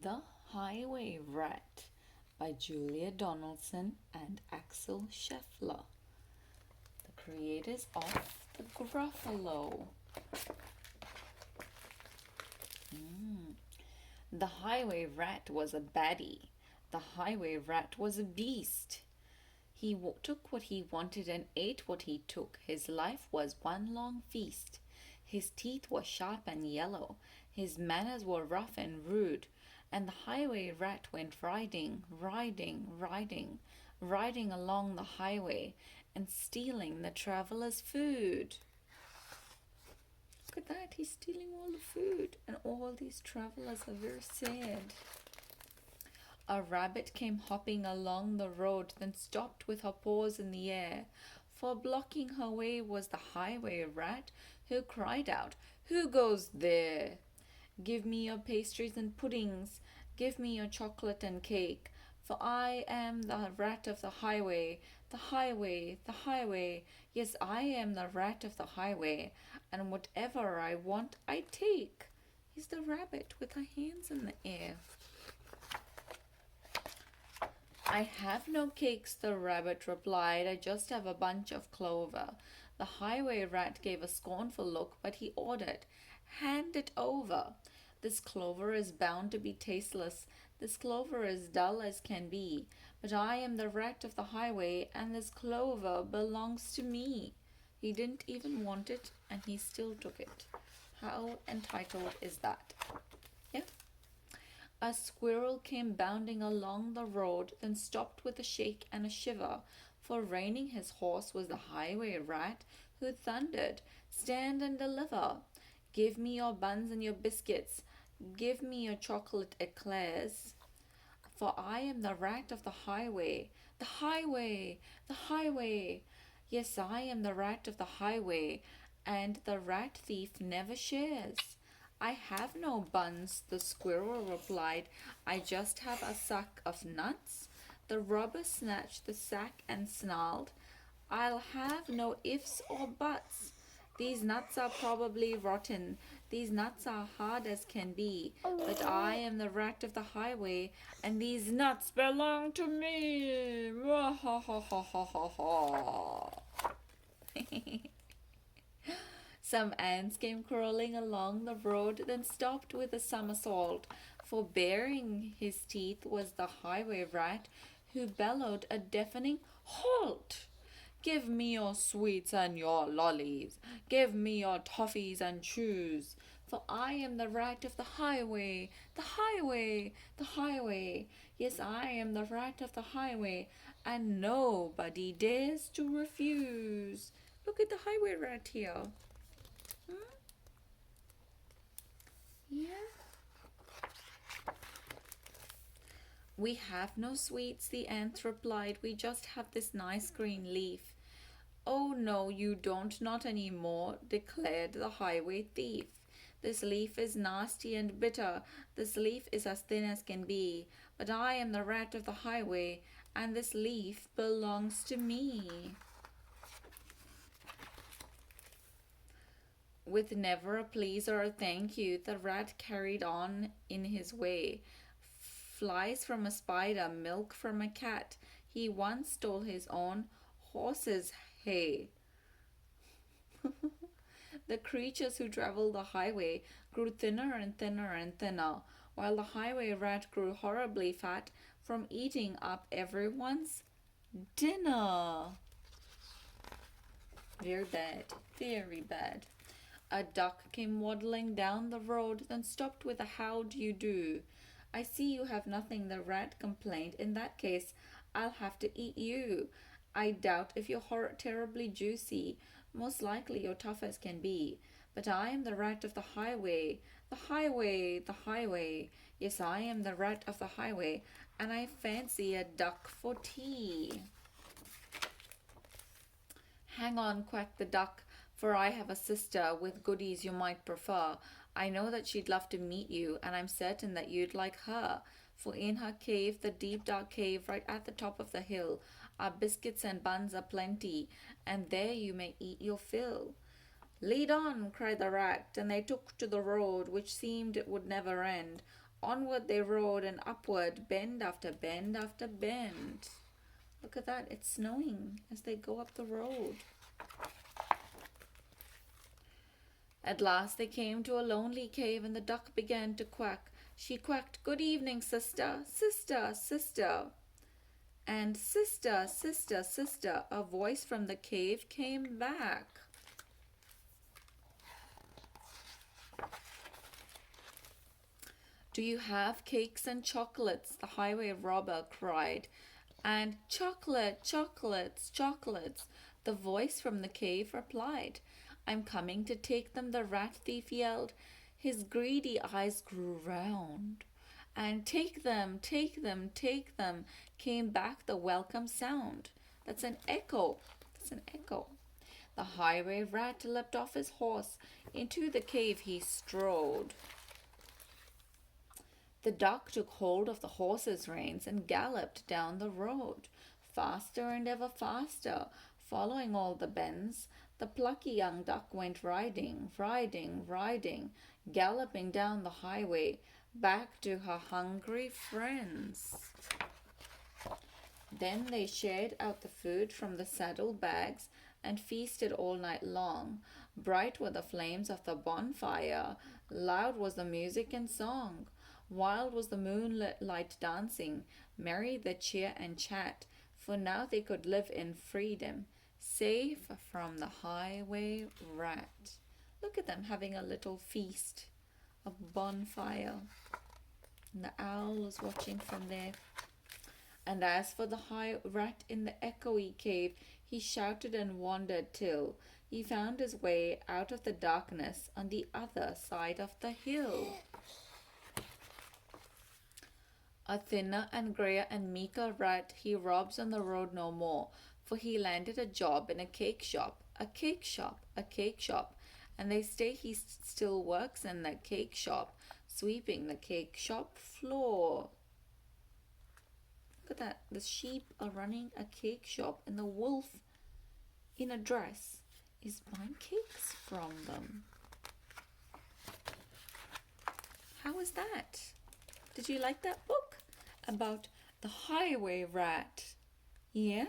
The Highway Rat by Julia Donaldson and Axel Scheffler, the creators of the Gruffalo. The highway rat was a baddie. The highway rat was a beast. He took what he wanted and ate what he took. His life was one long feast. His teeth were sharp and yellow. His manners were rough and rude. And the highway rat went riding, riding, riding, riding along the highway and stealing the travelers' food. Look at that, he's stealing all the food, and all these travelers are very sad. A rabbit came hopping along the road, then stopped with her paws in the air. For blocking her way was the highway rat, who cried out, "Who goes there? Give me your pastries and puddings, give me your chocolate and cake, for I am the rat of the highway, the highway, the highway. Yes, I am the rat of the highway, and whatever I want I take." He's the rabbit with her hands in the air. "I have no cakes," the rabbit replied. "I just have a bunch of clover." The highway rat gave a scornful look, but he ordered, "Hand it over. This clover is bound to be tasteless. This clover is dull as can be. But I am the rat of the highway, and this clover belongs to me." He didn't even want it, and he still took it. How entitled is that? Yeah. A squirrel came bounding along the road, then stopped with a shake and a shiver, for reining his horse was the highway rat, who thundered, "Stand and deliver. Give me your buns and your biscuits. Give me your chocolate eclairs. For I am the rat of the highway, the highway, the highway. Yes, I am the rat of the highway, and the rat thief never shares." "I have no buns," the squirrel replied. "I just have a sack of nuts." The robber snatched the sack and snarled, "I'll have no ifs or buts. These nuts are probably rotten. These nuts are hard as can be. But I am the rat of the highway, and these nuts belong to me." Ha ha ha ha ha ha. Some ants came crawling along the road, then stopped with a somersault, for baring his teeth was the highway rat, who bellowed a deafening "Halt! Give me your sweets and your lollies. Give me your toffees and chews. For I am the rat of the highway, the highway, the highway. Yes, I am the rat of the highway, and nobody dares to refuse." Look at the highway rat here. Yeah. "We have no sweets," the ant replied. "We just have this nice green leaf." "Oh, no, you don't, not any more," declared the highway thief. "This leaf is nasty and bitter. This leaf is as thin as can be. But I am the rat of the highway, and this leaf belongs to me." With never a please or a thank you, the rat carried on in his way. Flies from a spider, milk from a cat. He once stole his own horse's hay. The creatures who traveled the highway grew thinner and thinner and thinner, while the highway rat grew horribly fat from eating up everyone's dinner. Very bad, very bad. A duck came waddling down the road, then stopped with a "How do you do?" "I see you have nothing," the rat complained. "In that case, I'll have to eat you. I doubt if you're terribly juicy. Most likely you're tough as can be. But I am the rat of the highway, the highway, the highway. Yes, I am the rat of the highway, and I fancy a duck for tea." "Hang on," quacked the duck, "for I have a sister with goodies you might prefer. I know that she'd love to meet you, and I'm certain that you'd like her. For in her cave, the deep dark cave right at the top of the hill, are biscuits and buns aplenty, and there you may eat your fill." "Lead on!" cried the rat, and they took to the road, which seemed it would never end. Onward they rode and upward, bend after bend after bend. Look at that, it's snowing as they go up the road. At last they came to a lonely cave, and the duck began to quack. She quacked, "Good evening, sister, sister, sister." And "Sister, sister, sister," a voice from the cave came back. "Do you have cakes and chocolates?" the highway robber cried. And "Chocolate, chocolates, chocolates," the voice from the cave replied. "I'm coming to take them," the rat thief yelled. His greedy eyes grew round. And "Take them, take them, take them," came back the welcome sound. That's an echo. That's an echo. The highway rat leapt off his horse. Into the cave he strode. The duck took hold of the horse's reins and galloped down the road, faster and ever faster, following all the bends. The plucky young duck went riding, riding, riding, galloping down the highway, back to her hungry friends. Then they shared out the food from the saddle bags and feasted all night long. Bright were the flames of the bonfire, loud was the music and song. Wild was the moonlight dancing, merry the cheer and chat, for now they could live in freedom, safe from the highway rat. Look at them having a little feast, a bonfire, and the owl is watching from there. And as for the high rat in the echoey cave, he shouted and wandered till he found his way out of the darkness on the other side of the hill. A thinner and greyer and meeker rat he robs on the road no more, for he landed a job in a cake shop, a cake shop, a cake shop, and they say he still works in the cake shop, sweeping the cake shop floor. Look at that, the sheep are running a cake shop, and the wolf in a dress is buying cakes from them. How was that? Did you like that book about the highway rat? Yeah?